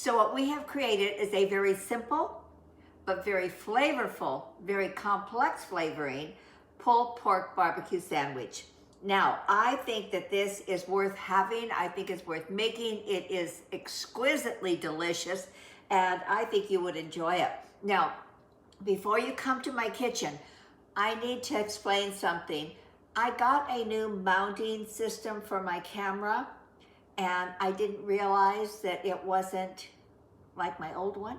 So what we have created is a very simple, but very flavorful, very complex flavoring pulled pork barbecue sandwich. Now, I think that this is worth having. I think it's worth making. It is exquisitely delicious, and I think you would enjoy it. Now, before you come to my kitchen, I need to explain something. I got a new mounting system for my camera, and I didn't realize that it wasn't like my old one.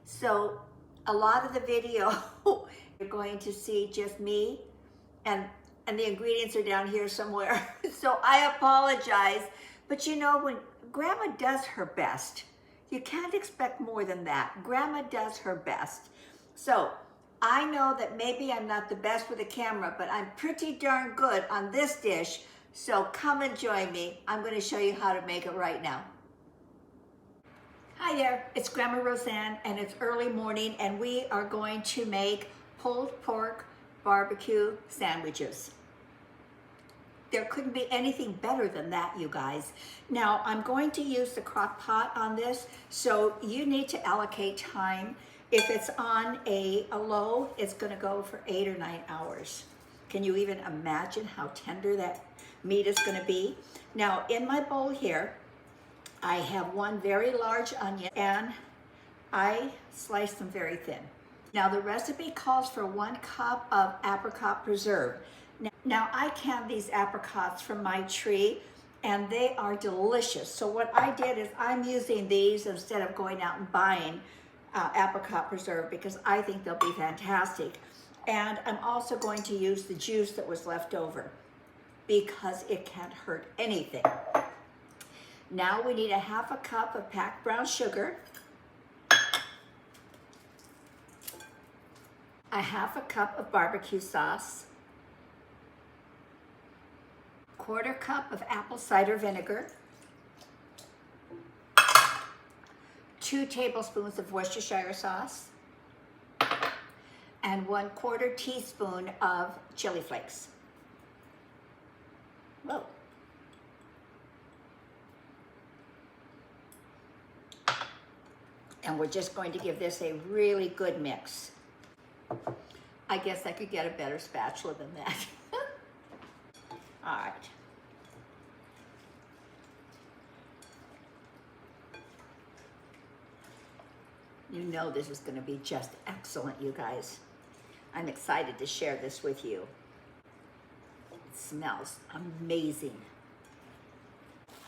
So a lot of the video, you're going to see just me, and the ingredients are down here somewhere. So I apologize, but you know, when Grandma does her best, you can't expect more than that. Grandma does her best. So I know that maybe I'm not the best with a camera, but I'm pretty darn good on this dish. So come and join me. I'm going to show you how to make it right now. Hi there, it's Grandma Roseanne, and it's early morning, and we are going to make pulled pork barbecue sandwiches. There couldn't be anything better than that, you guys. Now, I'm going to use the crock pot on this, so you need to allocate time. If it's on a low, it's gonna go for 8 or 9 hours. Can you even imagine how tender that meat is gonna be? Now, in my bowl here, I have one very large onion, and I sliced them very thin. Now, the recipe calls for 1 cup of apricot preserve. Now, I canned these apricots from my tree, and they are delicious. So what I did is I'm using these instead of going out and buying apricot preserve, because I think they'll be fantastic. And I'm also going to use the juice that was left over, because it can't hurt anything. Now we need a 1/2 cup of packed brown sugar, a 1/2 cup of barbecue sauce, 1/4 cup of apple cider vinegar, 2 tablespoons of Worcestershire sauce, and 1/4 teaspoon of chili flakes. Whoa. And we're just going to give this a really good mix. I guess I could get a better spatula than that. All right. You know this is going to be just excellent, you guys. I'm excited to share this with you. It smells amazing.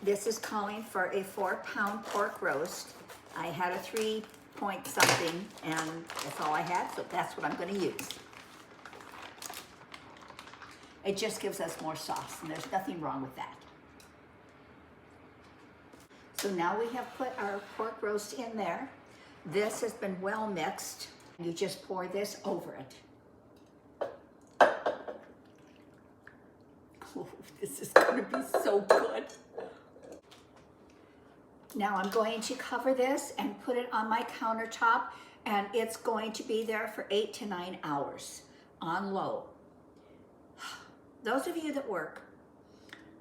This is calling for a 4-pound pork roast. I had a 3-point something, and that's all I had, so that's what I'm going to use. It just gives us more sauce, and there's nothing wrong with that. So now we have put our pork roast in there. This has been well mixed. You just pour this over it. Oh, this is going to be so good. Now I'm going to cover this and put it on my countertop, and it's going to be there for 8 to 9 hours on low. Those of you that work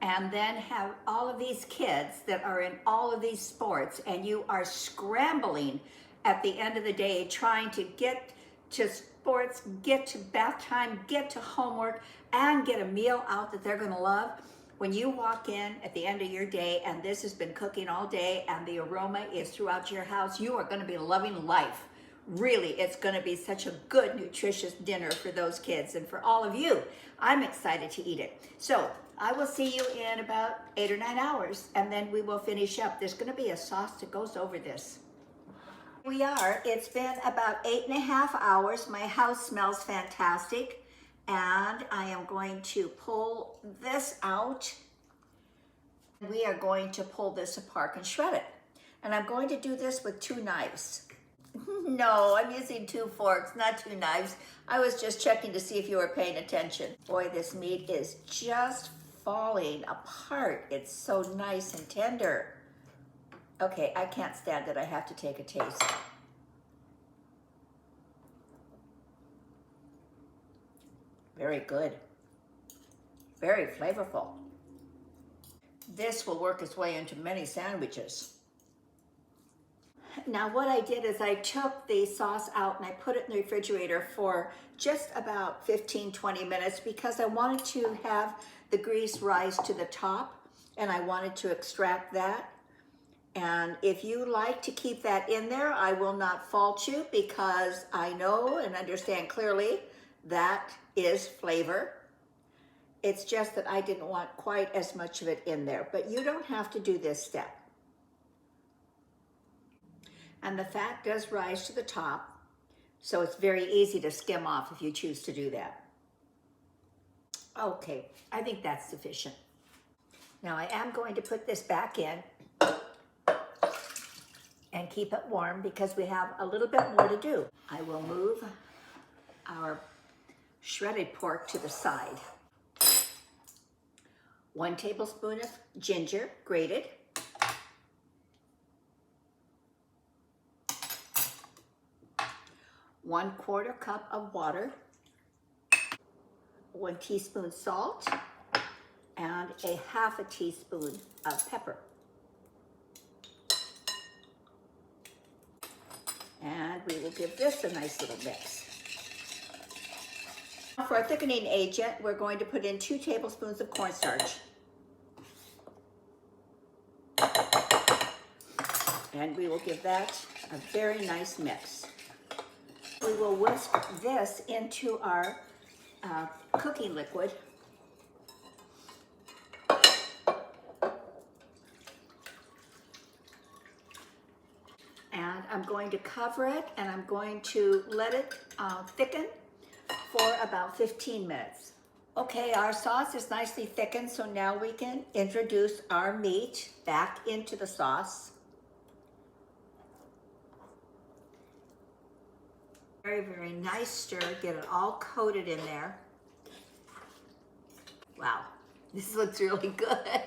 and then have all of these kids that are in all of these sports, and you are scrambling at the end of the day trying to get to sports, get to bath time, get to homework, and get a meal out that they're gonna love. When you walk in at the end of your day and this has been cooking all day and the aroma is throughout your house, you are gonna be loving life. Really, it's gonna be such a good, nutritious dinner for those kids and for all of you. I'm excited to eat it. So I will see you in about 8 or 9 hours, and then we will finish up. There's gonna be a sauce that goes over this. We are, it's been about 8.5 hours. My house smells fantastic, and I am going to pull this out. We are going to pull this apart and shred it. And I'm going to do this with 2 knives. No, I'm using 2 forks, not 2 knives. I was just checking to see if you were paying attention. Boy, this meat is just falling apart. It's so nice and tender. Okay, I can't stand it. I have to take a taste. Very good. Very flavorful. This will work its way into many sandwiches. Now what I did is I took the sauce out and I put it in the refrigerator for just about 15-20 minutes because I wanted to have the grease rise to the top and I wanted to extract that. And if you like to keep that in there, I will not fault you because I know and understand clearly that is flavor. It's just that I didn't want quite as much of it in there, but you don't have to do this step. And the fat does rise to the top, so it's very easy to skim off if you choose to do that. Okay, I think that's sufficient. Now I am going to put this back in and keep it warm because we have a little bit more to do. I will move our shredded pork to the side. 1 tablespoon of ginger, grated. 1/4 cup of water. 1 teaspoon salt. And a 1/2 teaspoon of pepper. And we will give this a nice little mix. For a thickening agent, we're going to put in 2 tablespoons of cornstarch. And we will give that a very nice mix. We will whisk this into our cooking liquid. And I'm going to cover it and I'm going to let it thicken for about 15 minutes. Okay, our sauce is nicely thickened, so now we can introduce our meat back into the sauce. Very, very nice stir, get it all coated in there. Wow, this looks really good.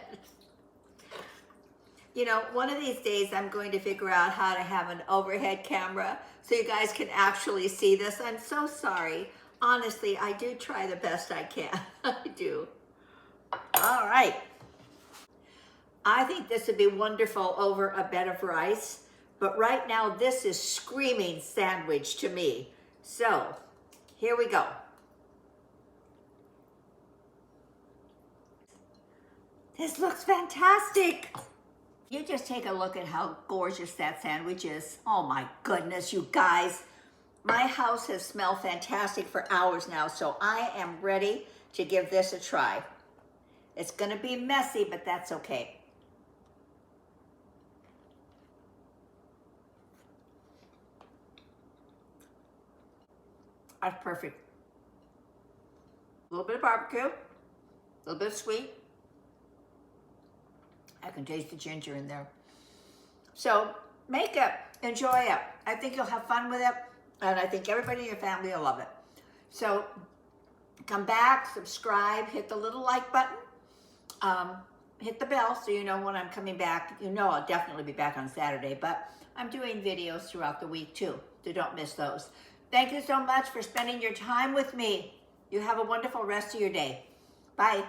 You know, one of these days I'm going to figure out how to have an overhead camera so you guys can actually see this. I'm so sorry. Honestly, I do try the best I can. I do. All right. I think this would be wonderful over a bed of rice, but right now this is screaming sandwich to me. So, here we go. This looks fantastic. You just take a look at how gorgeous that sandwich is. Oh my goodness, you guys. My house has smelled fantastic for hours now, so I am ready to give this a try. It's gonna be messy, but that's okay. That's perfect. A little bit of barbecue, a little bit of sweet. I can taste the ginger in there. So make it, enjoy it. I think you'll have fun with it, and I think everybody in your family will love it. So come back, subscribe, hit the little like button, hit the bell so you know when I'm coming back. You know I'll definitely be back on Saturday, but I'm doing videos throughout the week too, so don't miss those. Thank you so much for spending your time with me. You have a wonderful rest of your day. Bye.